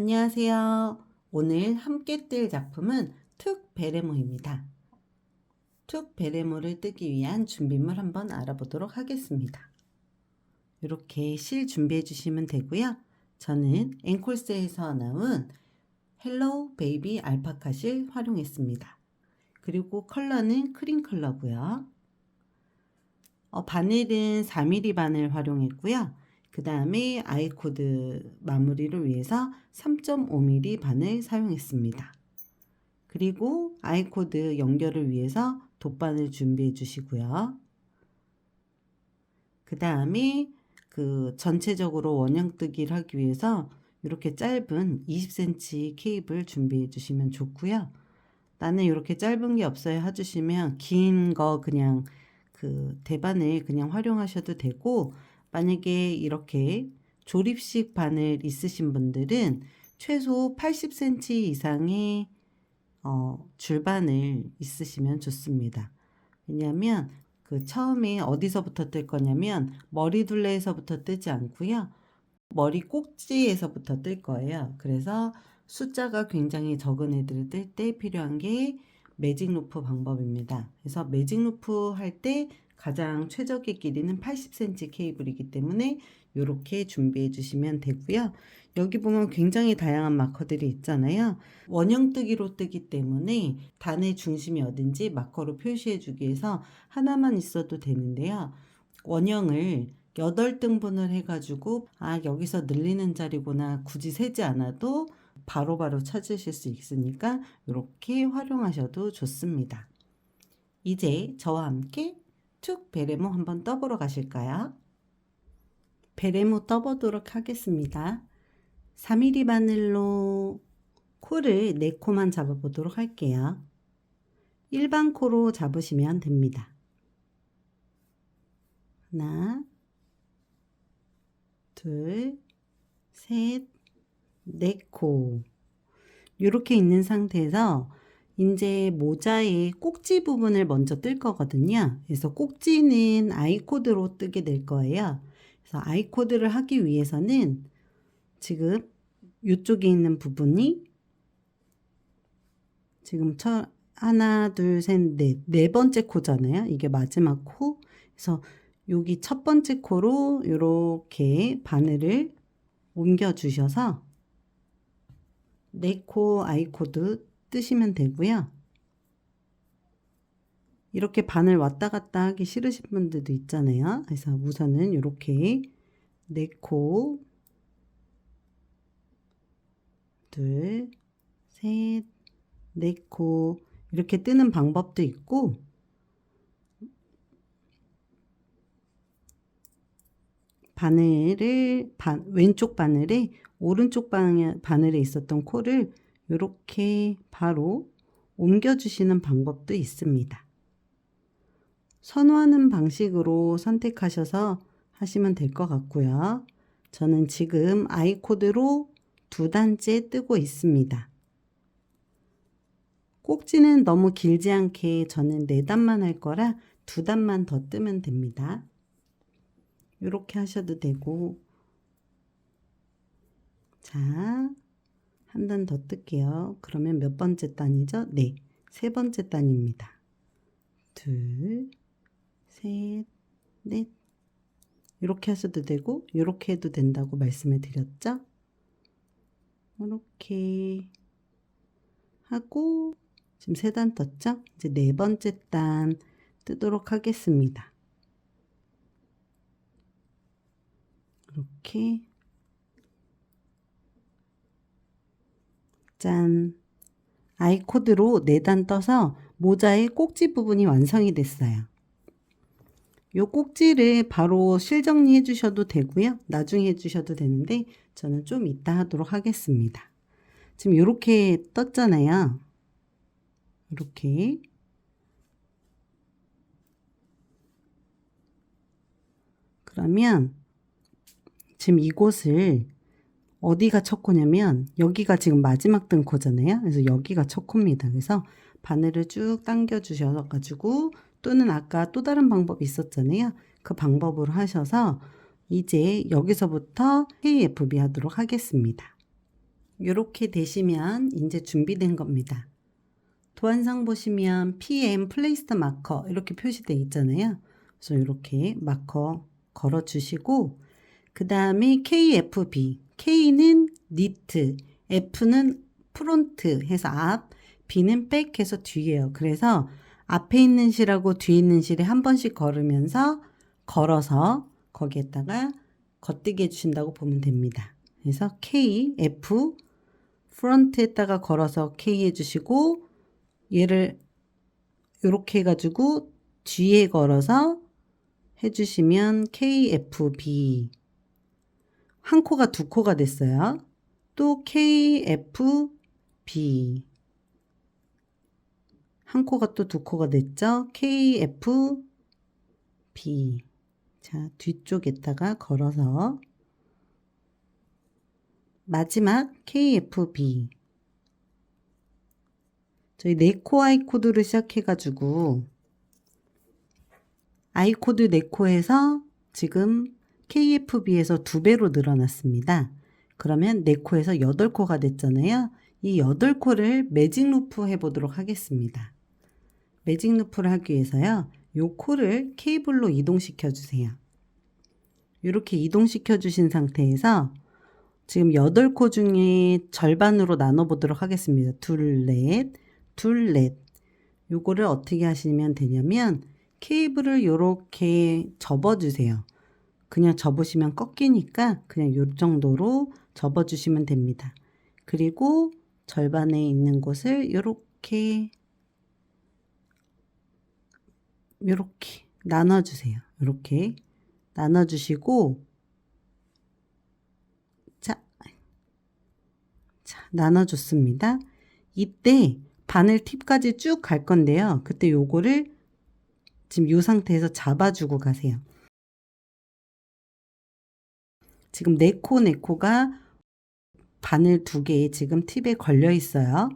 안녕하세요. 오늘 함께 뜰 작품은 툭 베레모입니다. 툭 베레모를 뜨기 위한 준비물 한번 알아보도록 하겠습니다. 이렇게 실 준비해 주시면 되고요. 저는 앵콜스에서 나온 헬로 베이비 알파카 실 활용했습니다. 그리고 컬러는 크림 컬러고요. 바늘은 4mm 바늘 활용했고요. 그 다음에 아이코드 마무리를 위해서 3.5mm 바늘 사용했습니다. 그리고 아이코드 연결을 위해서 돗바늘 준비해 주시고요. 그 다음에 전체적으로 원형뜨기를 하기 위해서 이렇게 짧은 20cm 케이블 준비해 주시면 좋고요. 나는 이렇게 짧은 게 없어요 해주시면 긴 거 그냥 대바늘 그냥 활용하셔도 되고, 만약에 이렇게 조립식 바늘 있으신 분들은 최소 80cm 이상의 줄바늘 있으시면 좋습니다. 왜냐하면 처음에 어디서부터 뜰 거냐면 머리둘레에서부터 뜨지 않고요. 머리 꼭지에서부터 뜰 거예요. 그래서 숫자가 굉장히 적은 애들을 뜰 때 필요한 게 매직 루프 방법입니다. 그래서 매직 루프 할 때 가장 최적의 길이는 80cm 케이블이기 때문에 이렇게 준비해 주시면 되고요. 여기 보면 굉장히 다양한 마커들이 있잖아요. 원형뜨기로 뜨기 때문에 단의 중심이 어딘지 마커로 표시해 주기 위해서 하나만 있어도 되는데요. 원형을 8등분을 해가지고 여기서 늘리는 자리구나 굳이 세지 않아도 바로바로 찾으실 수 있으니까 이렇게 활용하셔도 좋습니다. 이제 저와 함께 툭 베레모 한번 떠보러 가실까요? 베레모 떠보도록 하겠습니다. 4mm 바늘로 코를 4코만 잡아보도록 할게요. 일반 코로 잡으시면 됩니다. 하나, 둘, 셋, 4코. 이렇게 있는 상태에서 이제 모자의 꼭지 부분을 먼저 뜰 거거든요. 그래서 꼭지는 아이코드로 뜨게 될 거예요. 그래서 아이코드를 하기 위해서는 지금 이쪽에 있는 부분이 지금 하나, 둘, 셋, 넷, 4번째 코잖아요. 이게 마지막 코. 그래서 여기 첫 번째 코로 이렇게 바늘을 옮겨 주셔서 4코 아이코드 뜨시면 되고요. 이렇게 바늘 왔다 갔다 하기 싫으신 분들도 있잖아요. 그래서 우선은 이렇게 4코, 둘, 셋, 4코 이렇게 뜨는 방법도 있고, 왼쪽 바늘에 오른쪽 바늘에 있었던 코를 이렇게 바로 옮겨주시는 방법도 있습니다. 선호하는 방식으로 선택하셔서 하시면 될 것 같고요. 저는 지금 아이코드로 2단째 뜨고 있습니다. 꼭지는 너무 길지 않게 저는 4단만 할 거라 2단만 더 뜨면 됩니다. 이렇게 하셔도 되고, 자, 한 단 더 뜰게요. 그러면 몇 번째 단이죠? 네, 3번째 단입니다. 둘, 셋, 넷. 이렇게 하셔도 되고 이렇게 해도 된다고 말씀을 드렸죠? 이렇게 하고 지금 3단 떴죠? 이제 4번째 단 뜨도록 하겠습니다. 이렇게 짠! 아이코드로 4단 떠서 모자의 꼭지 부분이 완성이 됐어요. 요 꼭지를 바로 실정리해 주셔도 되고요. 나중에 해 주셔도 되는데 저는 좀 이따 하도록 하겠습니다. 지금 이렇게 떴잖아요. 이렇게. 그러면 지금 이곳을 어디가 첫 코냐면 여기가 지금 마지막 등 코잖아요. 그래서 여기가 첫 코입니다. 그래서 바늘을 쭉 당겨 주셔 가지고, 또는 아까 또 다른 방법이 있었잖아요. 그 방법으로 하셔서 이제 여기서부터 KFB 하도록 하겠습니다. 이렇게 되시면 이제 준비된 겁니다. 도안상 보시면 PM 플레이스터 마커 이렇게 표시되어 있잖아요. 그래서 이렇게 마커 걸어 주시고 그 다음에 KFB, K는 니트, F는 프론트 해서 앞, B는 백 해서 뒤에요. 그래서 앞에 있는 실하고 뒤에 있는 실에 한 번씩 걸어서 거기에다가 겉뜨기 해주신다고 보면 됩니다. 그래서 K, F, 프론트에다가 걸어서 K 해주시고 얘를 이렇게 해가지고 뒤에 걸어서 해주시면 KFB 한 코가 두 코가 됐어요. 또 KFB 한 코가 또 두 코가 됐죠. KFB 자 뒤쪽에다가 걸어서 마지막 KFB 저희 네코 아이코드로 시작해가지고 아이코드 네코에서 지금 KFB에서 2배로 늘어났습니다. 그러면 네코에서 8코가 됐잖아요. 이 8코를 매직 루프 해보도록 하겠습니다. 매직 루프를 하기 위해서요. 이 코를 케이블로 이동시켜 주세요. 이렇게 이동시켜 주신 상태에서 지금 8코 중에 절반으로 나눠 보도록 하겠습니다. 둘, 넷. 요거를 어떻게 하시면 되냐면 케이블을 이렇게 접어주세요. 그냥 접으시면 꺾이니까 그냥 요 정도로 접어주시면 됩니다. 그리고 절반에 있는 곳을 이렇게 나눠주세요. 이렇게 나눠주시고 자 나눠줬습니다. 이때 바늘 팁까지 쭉 갈 건데요. 그때 요거를 지금 이 상태에서 잡아주고 가세요. 지금 네코가 바늘 2개에 지금 팁에 걸려 있어요.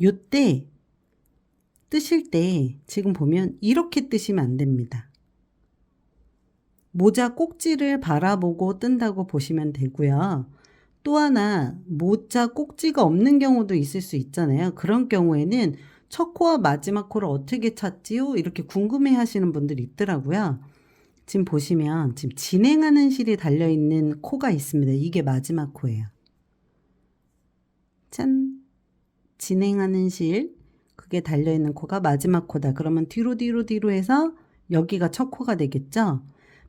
요때 뜨실 때 지금 보면 이렇게 뜨시면 안 됩니다. 모자 꼭지를 바라보고 뜬다고 보시면 되고요. 또 하나 모자 꼭지가 없는 경우도 있을 수 있잖아요. 그런 경우에는 첫 코와 마지막 코를 어떻게 찾지요? 이렇게 궁금해 하시는 분들이 있더라고요. 지금 보시면 지금 진행하는 실이 달려있는 코가 있습니다. 이게 마지막 코예요. 짠! 진행하는 실 그게 달려있는 코가 마지막 코다. 그러면 뒤로 해서 여기가 첫 코가 되겠죠?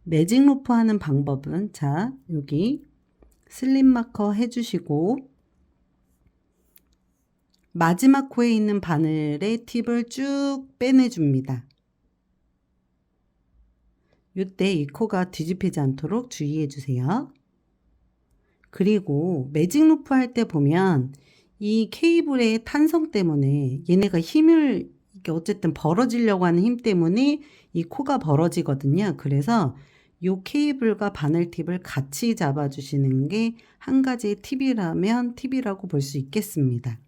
매직 루프 하는 방법은 자 여기 슬립 마커 해주시고 마지막 코에 있는 바늘의 팁을 쭉 빼내줍니다. 이때 이 코가 뒤집히지 않도록 주의해 주세요. 그리고 매직 루프 할 때 보면 이 케이블의 탄성 때문에 얘네가 힘을 이게 어쨌든 벌어지려고 하는 힘 때문에 이 코가 벌어지거든요. 그래서 이 케이블과 바늘 팁을 같이 잡아주시는 게 한 가지의 팁이라고 볼 수 있겠습니다.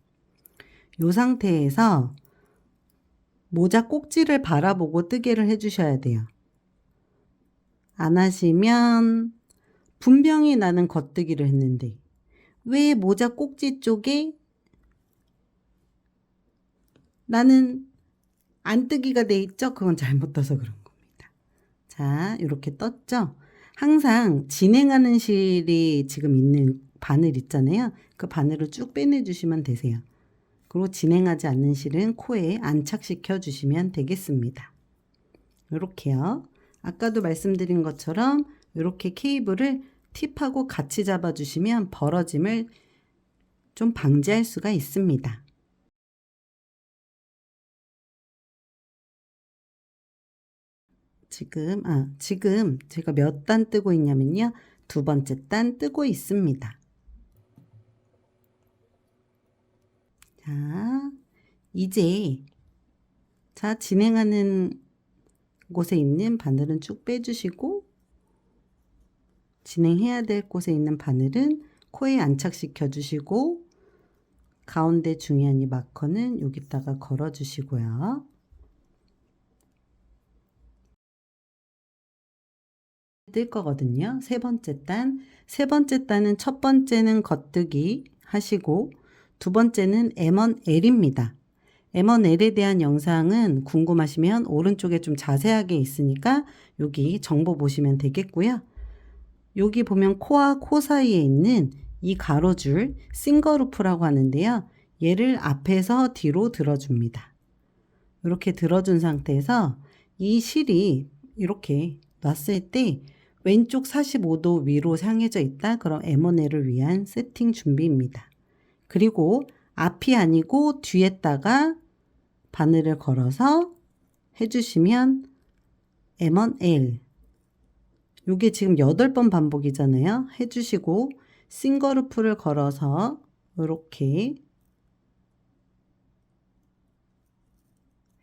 이 상태에서 모자 꼭지를 바라보고 뜨개를 해주셔야 돼요. 안 하시면 분명히 나는 겉뜨기를 했는데 왜 모자 꼭지 쪽에 나는 안뜨기가 돼 있죠? 그건 잘못 떠서 그런 겁니다. 자, 이렇게 떴죠? 항상 진행하는 실이 지금 있는 바늘 있잖아요. 그 바늘을 쭉 빼내주시면 되세요. 그리고 진행하지 않는 실은 코에 안착시켜 주시면 되겠습니다. 이렇게요. 아까도 말씀드린 것처럼 이렇게 케이블을 팁하고 같이 잡아주시면 벌어짐을 좀 방지할 수가 있습니다. 지금 제가 몇 단 뜨고 있냐면요. 2번째 단 뜨고 있습니다. 자, 이제 진행하는 곳에 있는 바늘은 쭉 빼주시고 진행해야 될 곳에 있는 바늘은 코에 안착시켜 주시고 가운데 중요한 이 마커는 여기다가 걸어 주시고요. 뜰 거거든요. 세 번째 단. 세 번째 단은 첫 번째는 겉뜨기 하시고 두 번째는 M1L입니다. M1L에 대한 영상은 궁금하시면 오른쪽에 좀 자세하게 있으니까 여기 정보 보시면 되겠고요. 여기 보면 코와 코 사이에 있는 이 가로줄 싱글루프라고 하는데요. 얘를 앞에서 뒤로 들어줍니다. 이렇게 들어준 상태에서 이 실이 이렇게 놨을 때 왼쪽 45도 위로 향해져 있다. 그럼 M1L을 위한 세팅 준비입니다. 그리고 앞이 아니고 뒤에다가 바늘을 걸어서 해주시면 M1L. 요게 지금 8번 반복이잖아요. 해주시고 싱글루프를 걸어서 이렇게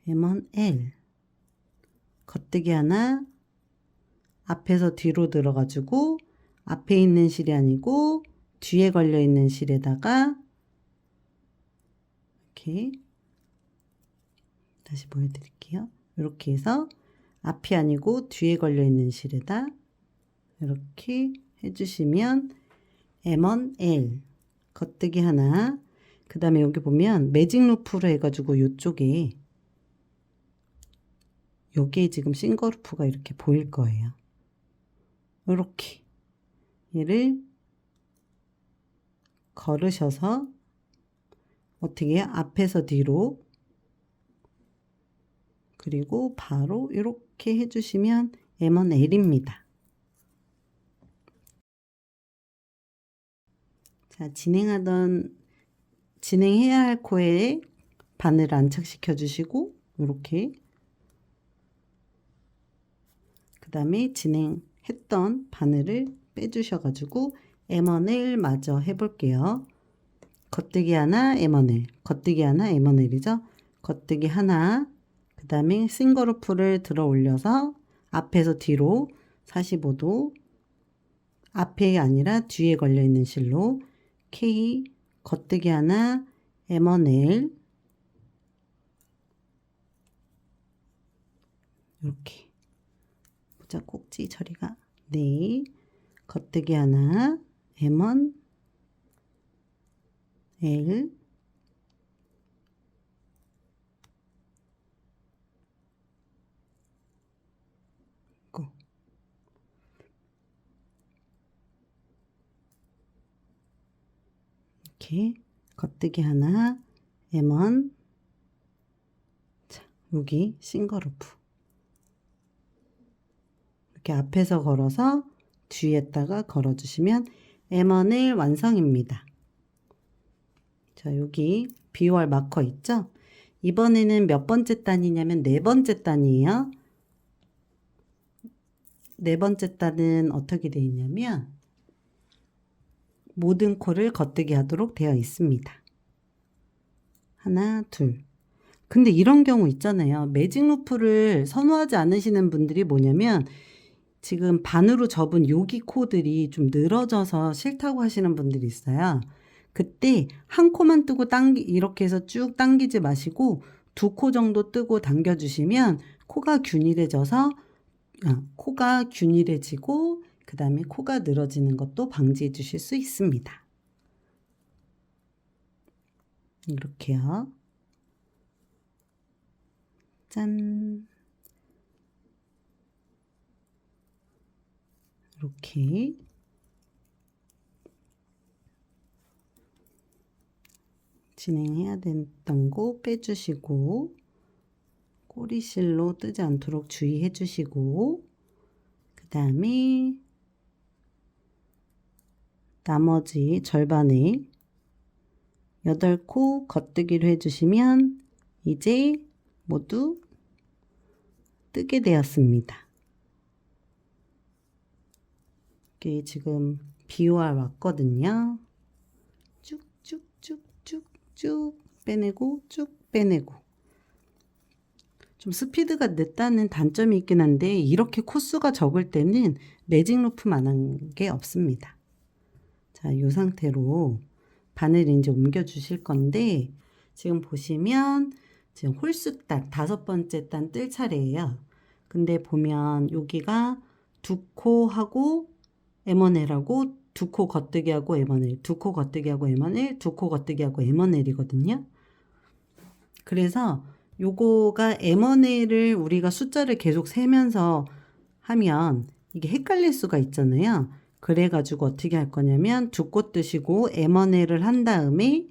M1L 겉뜨기 하나 앞에서 뒤로 들어가지고 앞에 있는 실이 아니고 뒤에 걸려 있는 실에다가 이렇게 다시 보여드릴게요. 이렇게 해서 앞이 아니고 뒤에 걸려 있는 실에다 이렇게 해주시면 M1L 겉뜨기 하나 그 다음에 여기 보면 매직 루프로 해가지고 이쪽에 여기에 지금 싱글루프가 이렇게 보일 거예요. 이렇게 얘를 걸으셔서 어떻게 해요? 앞에서 뒤로 그리고 바로 이렇게 해주시면 M1L입니다. 자, 진행해야 할 코에 바늘을 안착시켜 주시고 이렇게 그 다음에 진행했던 바늘을 빼주셔가지고 M1L 마저 해볼게요. 겉뜨기 하나 M1L 겉뜨기 하나 M1L이죠. 겉뜨기 하나 그 다음에 싱글루프를 들어 올려서 앞에서 뒤로 45도 앞에 아니라 뒤에 걸려 있는 실로 K 겉뜨기 하나 M1L 이렇게 모자 꼭지 처리가 네 겉뜨기 하나 M1L 이렇게 겉뜨기 하나 M1 자, 여기 싱글루프 이렇게 앞에서 걸어서 뒤에다가 걸어주시면 M1L 완성입니다. 자, 여기 비월 마커 있죠? 이번에는 몇 번째 단이냐면 네 번째 단이에요. 네 번째 단은 어떻게 되어 있냐면 모든 코를 겉뜨기 하도록 되어 있습니다. 하나, 둘. 근데 이런 경우 있잖아요. 매직 루프를 선호하지 않으시는 분들이 뭐냐면 지금 반으로 접은 여기 코들이 좀 늘어져서 싫다고 하시는 분들이 있어요. 그때 한 코만 뜨고 이렇게 해서 쭉 당기지 마시고 두 코 정도 뜨고 당겨주시면 코가 균일해지고 그 다음에 코가 늘어지는 것도 방지해 주실 수 있습니다. 이렇게요. 짠. 이렇게 진행해야 됐던 거 빼주시고 꼬리실로 뜨지 않도록 주의해 주시고 그 다음에 나머지 절반에 8코 겉뜨기로 해주시면 이제 모두 뜨게 되었습니다. 이게 지금 비워알 왔거든요. 쭉쭉쭉쭉쭉 빼내고 쭉 빼내고 좀 스피드가 늦다는 단점이 있긴 한데 이렇게 코수가 적을 때는 매직 루프만한 게 없습니다. 자, 이 상태로 바늘 이제 옮겨 주실 건데 지금 보시면 지금 홀수 단 5번째 단 뜰 차례예요. 근데 보면 여기가 두 코 하고 M1L하고 두 코 겉뜨기 하고 M1L, 두 코 겉뜨기 하고 M1L, 두 코 겉뜨기 하고 M1L이거든요. 그래서 요거가 M1L을 우리가 숫자를 계속 세면서 하면 이게 헷갈릴 수가 있잖아요. 그래가지고 어떻게 할 거냐면 두 코 뜨시고 M1L을 한 다음에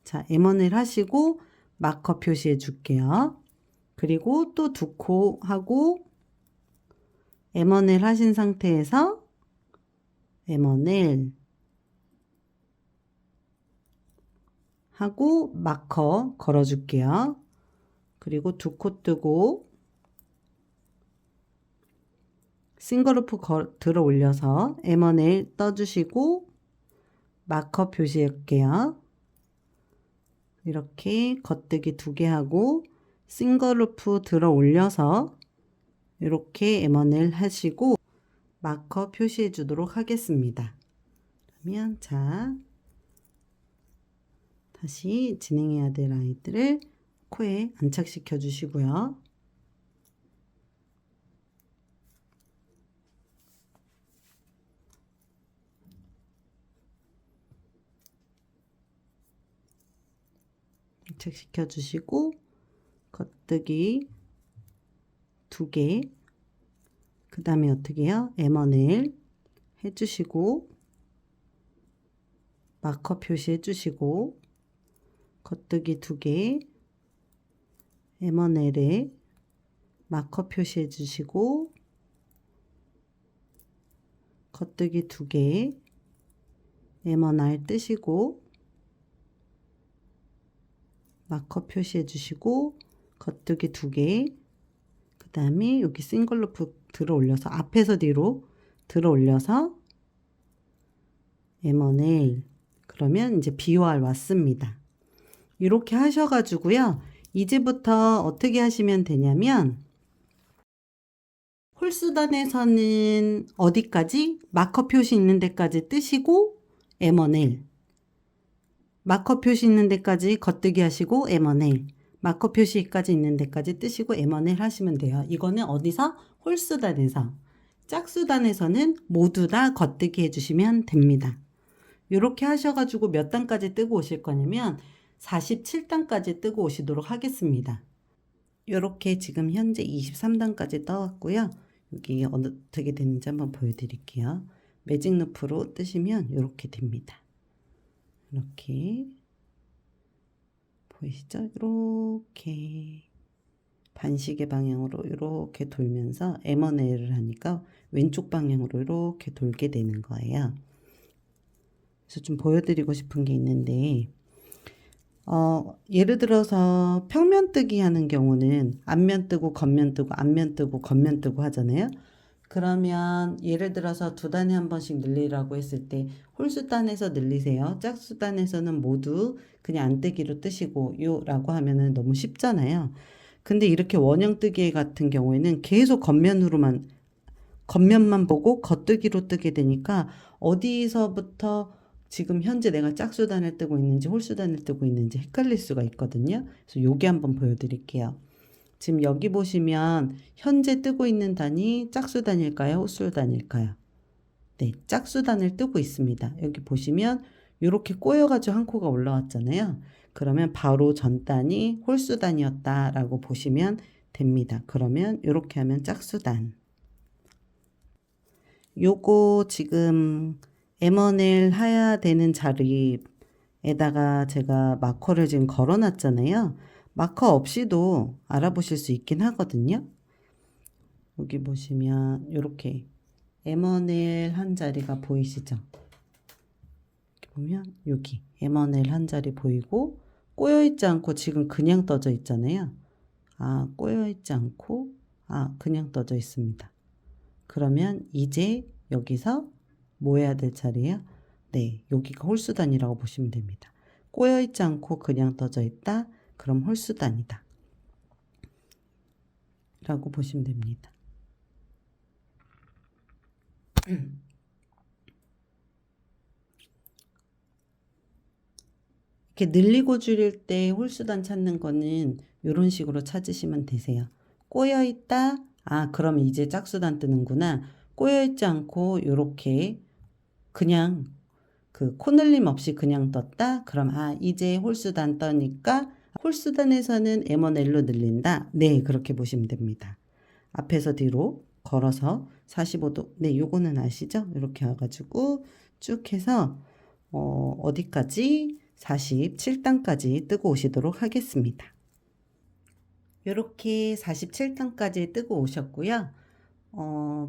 자, M1L 하시고 마커 표시해 줄게요. 그리고 또 두 코 하고 M1L 하신 상태에서 M1L 하고 마커 걸어 줄게요. 그리고 두 코 뜨고 싱글루프 들어 올려서 M1L 떠주시고 마커 표시할게요. 이렇게 겉뜨기 2개 하고 싱글루프 들어 올려서 이렇게 M1L 하시고 마커 표시해 주도록 하겠습니다. 그러면 자 다시 진행해야 될 아이들을 코에 안착시켜 주시고요. 안착시켜 주시고 겉뜨기 2개 그 다음에 어떻게 해요? M1L 해주시고 마커 표시해 주시고 겉뜨기 2개 M1L에 마커 표시해 주시고 겉뜨기 2개 M1R 뜨시고 마커 표시해 주시고 겉뜨기 2개 그 다음에 여기 싱글루프 들어 올려서 앞에서 뒤로 들어 올려서 M1L 그러면 이제 BOR 왔습니다. 이렇게 하셔가지고요. 이제부터 어떻게 하시면 되냐면 홀수단에서는 어디까지? 마커 표시 있는 데까지 뜨시고 M1L 마커 표시 있는 데까지 겉뜨기 하시고 M1L 마커 표시까지 있는 데까지 뜨시고 M1L 하시면 돼요. 이거는 어디서? 홀수단에서. 짝수단에서는 모두 다 겉뜨기 해주시면 됩니다. 이렇게 하셔가지고 몇 단까지 뜨고 오실 거냐면 47단까지 뜨고 오시도록 하겠습니다. 이렇게 지금 현재 23단까지 떠왔고요. 여기 어떻게 되는지 한번 보여드릴게요. 매직 루프로 뜨시면 이렇게 됩니다. 이렇게 보이시죠? 이렇게 반시계 방향으로 이렇게 돌면서 M1L을 하니까 왼쪽 방향으로 이렇게 돌게 되는 거예요. 그래서 좀 보여드리고 싶은 게 있는데 예를 들어서 평면 뜨기 하는 경우는 앞면 뜨고 겉면 뜨고 앞면 뜨고 겉면 뜨고 하잖아요. 그러면 예를 들어서 두 단에 한 번씩 늘리라고 했을 때 홀수단에서 늘리세요. 짝수단에서는 모두 그냥 안 뜨기로 뜨시고 요라고 하면은 너무 쉽잖아요. 근데 이렇게 원형 뜨기 같은 경우에는 계속 겉면만 보고 겉뜨기로 뜨게 되니까 어디서부터 지금 현재 내가 짝수단을 뜨고 있는지 홀수단을 뜨고 있는지 헷갈릴 수가 있거든요. 그래서 요게 한번 보여드릴게요. 지금 여기 보시면 현재 뜨고 있는 단이 짝수단일까요? 홀수단일까요? 네, 짝수단을 뜨고 있습니다. 여기 보시면 이렇게 꼬여가지고 한 코가 올라왔잖아요. 그러면 바로 전 단이 홀수단이었다라고 보시면 됩니다. 그러면 이렇게 하면 짝수단. 요거 지금 M1L 해야 되는 자리에다가 제가 마커를 지금 걸어 놨잖아요. 마커 없이도 알아보실 수 있긴 하거든요. 여기 보시면 이렇게 M1L 한 자리가 보이시죠? 이렇게 보면 여기 M1L 한 자리 보이고 꼬여있지 않고 지금 그냥 떠져 있잖아요. 아, 꼬여있지 않고 그냥 떠져 있습니다. 그러면 이제 여기서 뭐 해야 될 자리예요? 네, 여기가 홀수단이라고 보시면 됩니다. 꼬여있지 않고 그냥 떠져 있다. 그럼 홀수단이다. 라고 보시면 됩니다. 이렇게 늘리고 줄일 때 홀수단 찾는 거는 이런 식으로 찾으시면 되세요. 꼬여있다, 아, 그럼 이제 짝수단 뜨는구나. 꼬여있지 않고 요렇게 그냥 그 코늘림 없이 그냥 떴다. 그럼 아, 이제 홀수단 떠니까 홀수단에서는 M1L로 늘린다. 네, 그렇게 보시면 됩니다. 앞에서 뒤로 걸어서 45도. 네, 요거는 아시죠? 이렇게 와가지고 쭉 해서 어디까지? 47단까지 뜨고 오시도록 하겠습니다. 이렇게 47단까지 뜨고 오셨고요.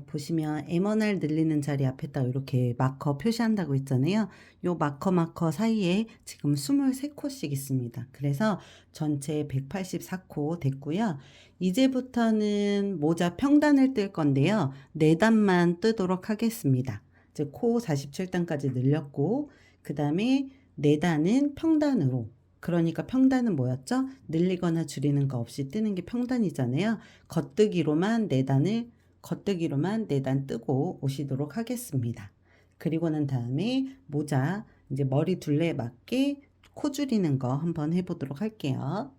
보시면 M1R 늘리는 자리 앞에다 이렇게 마커 표시한다고 했잖아요. 요 마커 사이에 지금 23코씩 있습니다. 그래서 전체 184코 됐고요. 이제부터는 모자 평단을 뜰 건데요. 4단만 뜨도록 하겠습니다. 이제 코 47단까지 늘렸고 그 다음에 4단은 평단으로, 그러니까 평단은 뭐였죠? 늘리거나 줄이는 거 없이 뜨는 게 평단이잖아요. 겉뜨기로만 4단 뜨고 오시도록 하겠습니다. 그리고 난 다음에 모자 이제 머리 둘레에 맞게 코 줄이는 거 한번 해보도록 할게요.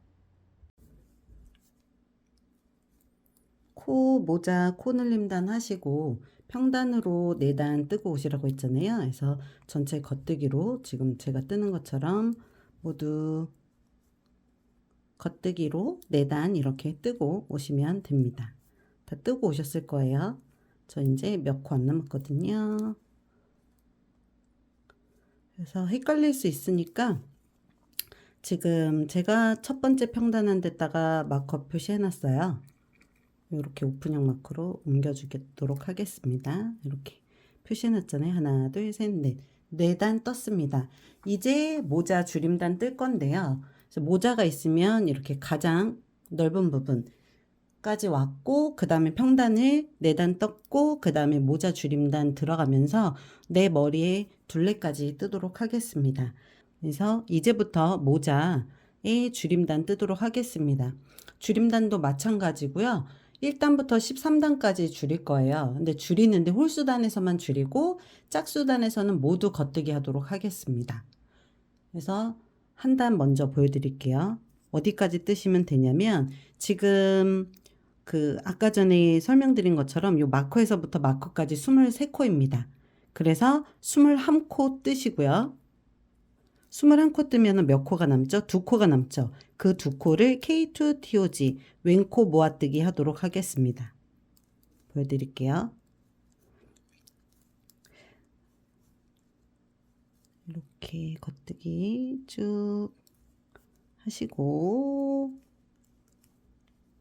모자 코 늘림단 하시고 평단으로 4단 뜨고 오시라고 했잖아요. 그래서 전체 겉뜨기로 지금 제가 뜨는 것처럼 모두 겉뜨기로 4단 이렇게 뜨고 오시면 됩니다. 다 뜨고 오셨을 거예요. 저 이제 몇 코 안 남았거든요. 그래서 헷갈릴 수 있으니까 지금 제가 첫 번째 평단한 데다가 마커 표시해 놨어요. 이렇게 오픈형 마커로 옮겨주도록 하겠습니다. 이렇게 표시해 놨잖아요. 하나, 둘, 셋, 넷. 4단 떴습니다. 이제 모자 줄임단 뜰 건데요. 그래서 모자가 있으면 이렇게 가장 넓은 부분까지 왔고 그 다음에 평단을 4단 떴고 그 다음에 모자 줄임단 들어가면서 내 머리에 둘레까지 뜨도록 하겠습니다. 그래서 이제부터 모자에 줄임단 뜨도록 하겠습니다. 줄임단도 마찬가지고요. 1단부터 13단까지 줄일 거예요. 근데 줄이는데 홀수단에서만 줄이고 짝수단에서는 모두 겉뜨기 하도록 하겠습니다. 그래서 한 단 먼저 보여드릴게요. 어디까지 뜨시면 되냐면 지금 그 아까 전에 설명드린 것처럼 요 마커에서부터 마커까지 23코입니다. 그래서 21코 뜨시고요. 21코 뜨면 몇 코가 남죠? 2코가 남죠. 그 2코를 K2TOG 왼코 모아뜨기 하도록 하겠습니다. 보여드릴게요. 이렇게 겉뜨기 쭉 하시고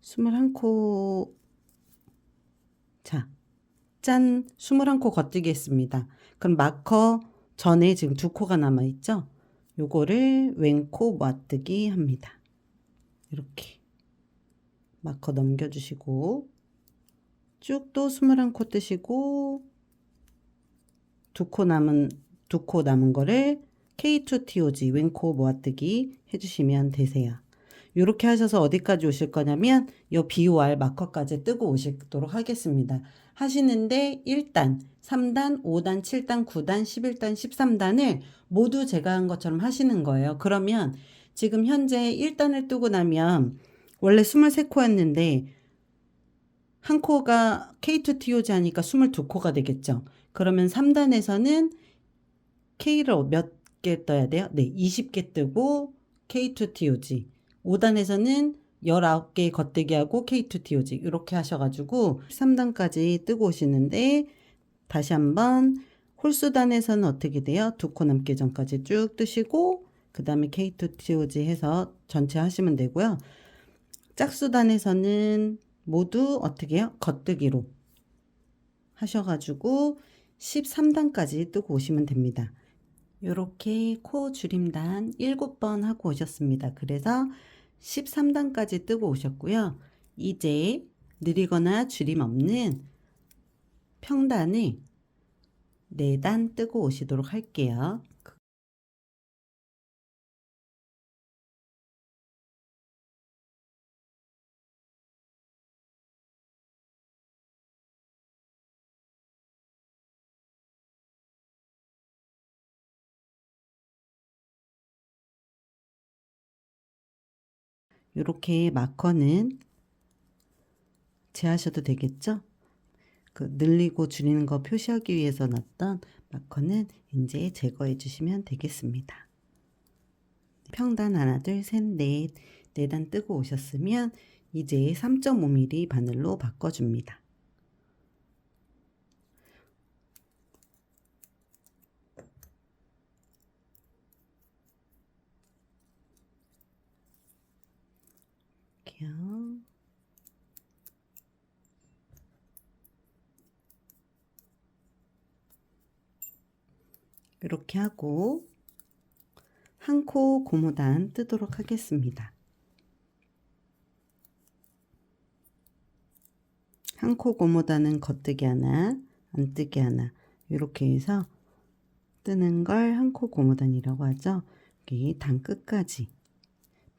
21코 자, 짠! 21코 겉뜨기 했습니다. 그럼 마커 전에 지금 2코가 남아있죠? 요거를 왼코 모아뜨기 합니다. 이렇게 마커 넘겨주시고 쭉 또 21코 뜨시고 2코 남은 거를 K2TOG 왼코 모아뜨기 해주시면 되세요. 이렇게 하셔서 어디까지 오실 거냐면 요 BOR 마커까지 뜨고 오시도록 하겠습니다. 하시는데 1단, 3단, 5단, 7단, 9단, 11단, 13단을 모두 제가 한 것처럼 하시는 거예요. 그러면 지금 현재 1단을 뜨고 나면 원래 23코였는데 한 코가 K2TOG 하니까 22코가 되겠죠. 그러면 3단에서는 K를 몇 개 떠야 돼요? 네, 20개 뜨고 K2TOG. 5단에서는 19개 겉뜨기하고 K2TOG 이렇게 하셔가지고 3단까지 뜨고 오시는데 다시 한번 홀수단에서는 어떻게 돼요? 2코 남기 전까지 쭉 뜨시고 그 다음에 K2TOG 해서 전체 하시면 되고요. 짝수단에서는 모두 어떻게 해요? 겉뜨기로 하셔가지고 13단까지 뜨고 오시면 됩니다. 요렇게 코 줄임단 7번 하고 오셨습니다. 그래서 13단까지 뜨고 오셨고요. 이제 느리거나 줄임 없는 평단을 4단 뜨고 오시도록 할게요. 요렇게 마커는 교체하셔도 되겠죠? 그 늘리고 줄이는 거 표시하기 위해서 놨던 마커는 이제 제거해 주시면 되겠습니다. 평단 하나, 둘, 셋, 넷, 4단 뜨고 오셨으면 이제 3.5mm 바늘로 바꿔줍니다. 이렇게요. 이렇게 하고 한 코 고무단 뜨도록 하겠습니다. 한 코 고무단은 겉뜨기 하나, 안뜨기 하나 이렇게 해서 뜨는 걸 한 코 고무단이라고 하죠. 여기 단 끝까지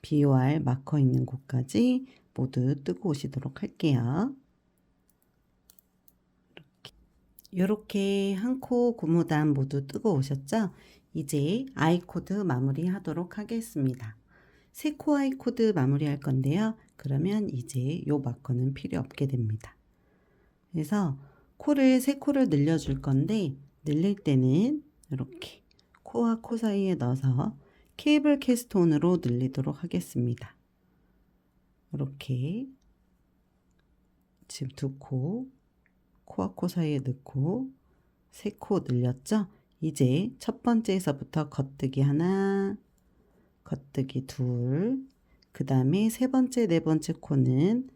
BOR 마커 있는 곳까지 모두 뜨고 오시도록 할게요. 이렇게 한 코 고무단 모두 뜨고 오셨죠? 이제 아이코드 마무리 하도록 하겠습니다. 3코 아이코드 마무리 할 건데요. 그러면 이제 요 마커는 필요 없게 됩니다. 그래서 코를 3코를 늘려줄 건데 늘릴 때는 이렇게 코와 코 사이에 넣어서 케이블 캐스톤으로 늘리도록 하겠습니다. 이렇게 지금 2코 코와 코 사이에 넣고 3코 늘렸죠? 이제 첫 번째에서부터 겉뜨기 하나, 겉뜨기 둘, 그 다음에 세 번째, 네 번째 코는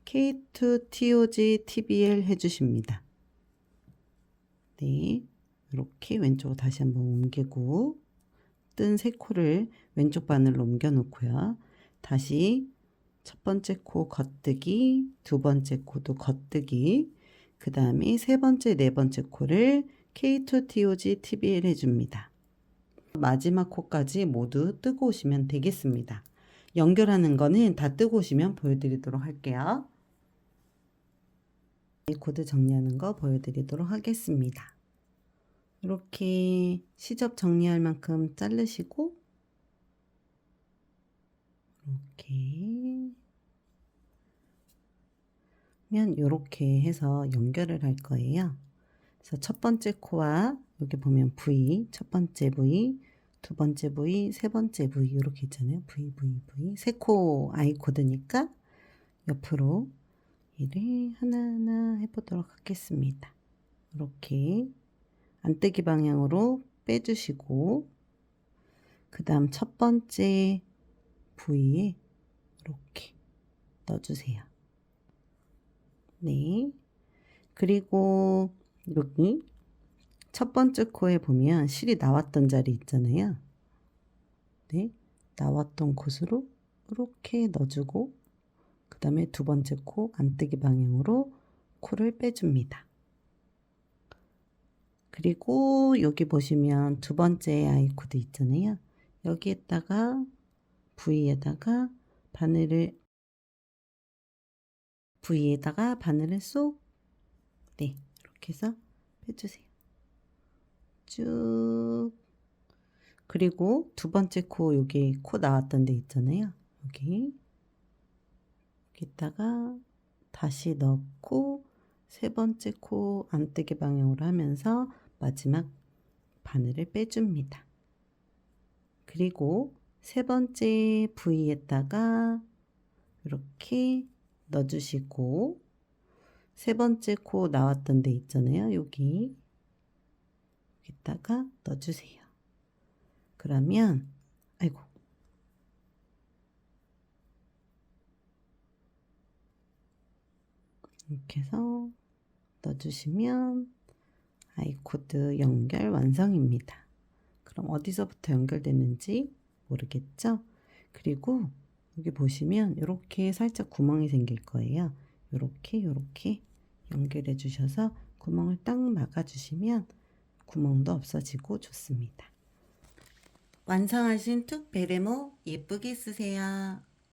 K2 TOG TBL 해주십니다. 네, 이렇게 왼쪽으로 다시 한번 옮기고 뜬 3코를 왼쪽 바늘로 옮겨 놓고요. 다시 첫 번째 코 겉뜨기, 두 번째 코도 겉뜨기, 그 다음에 세 번째, 네 번째 코를 K2 TOG TBL 해줍니다. 마지막 코까지 모두 뜨고 오시면 되겠습니다. 연결하는 거는 다 뜨고 오시면 보여드리도록 할게요. 코드 정리하는 거 보여드리도록 하겠습니다. 이렇게 시접 정리할 만큼 자르시고 이렇게 면 이렇게 해서 연결을 할 거예요. 그래서 첫 번째 코와 여기 보면 V, 첫 번째 V, 두 번째 V, 세 번째 V 이렇게 있잖아요. V, V, V. 세 코 아이 코드니까 옆으로 일을 하나하나 해보도록 하겠습니다. 이렇게 안뜨기 방향으로 빼주시고 그 다음 첫 번째 부위에 이렇게 넣어주세요. 네. 그리고 여기 첫 번째 코에 보면 실이 나왔던 자리 있잖아요. 네. 나왔던 곳으로 이렇게 넣어주고 그 다음에 두 번째 코 안뜨기 방향으로 코를 빼줍니다. 그리고 여기 보시면 두 번째 아이 코드 있잖아요. 여기에다가 V에다가 바늘을 쏙, 네, 이렇게 해서 빼주세요. 쭉. 그리고 두 번째 코, 여기 코 나왔던 데 있잖아요. 여기다가 다시 넣고 세 번째 코 안뜨기 방향으로 하면서 마지막 바늘을 빼줍니다. 그리고 세 번째 부위에다가 이렇게 넣어주시고 세 번째 코 나왔던 데 있잖아요. 여기다가 넣어주세요. 그러면 아이고 이렇게 해서 넣어주시면 아이코드 연결 완성입니다. 그럼 어디서부터 연결됐는지 모르겠죠? 그리고 여기 보시면 이렇게 살짝 구멍이 생길 거예요. 이렇게 연결해 주셔서 구멍을 딱 막아 주시면 구멍도 없어지고 좋습니다. 완성하신 툭 베레모 예쁘게 쓰세요.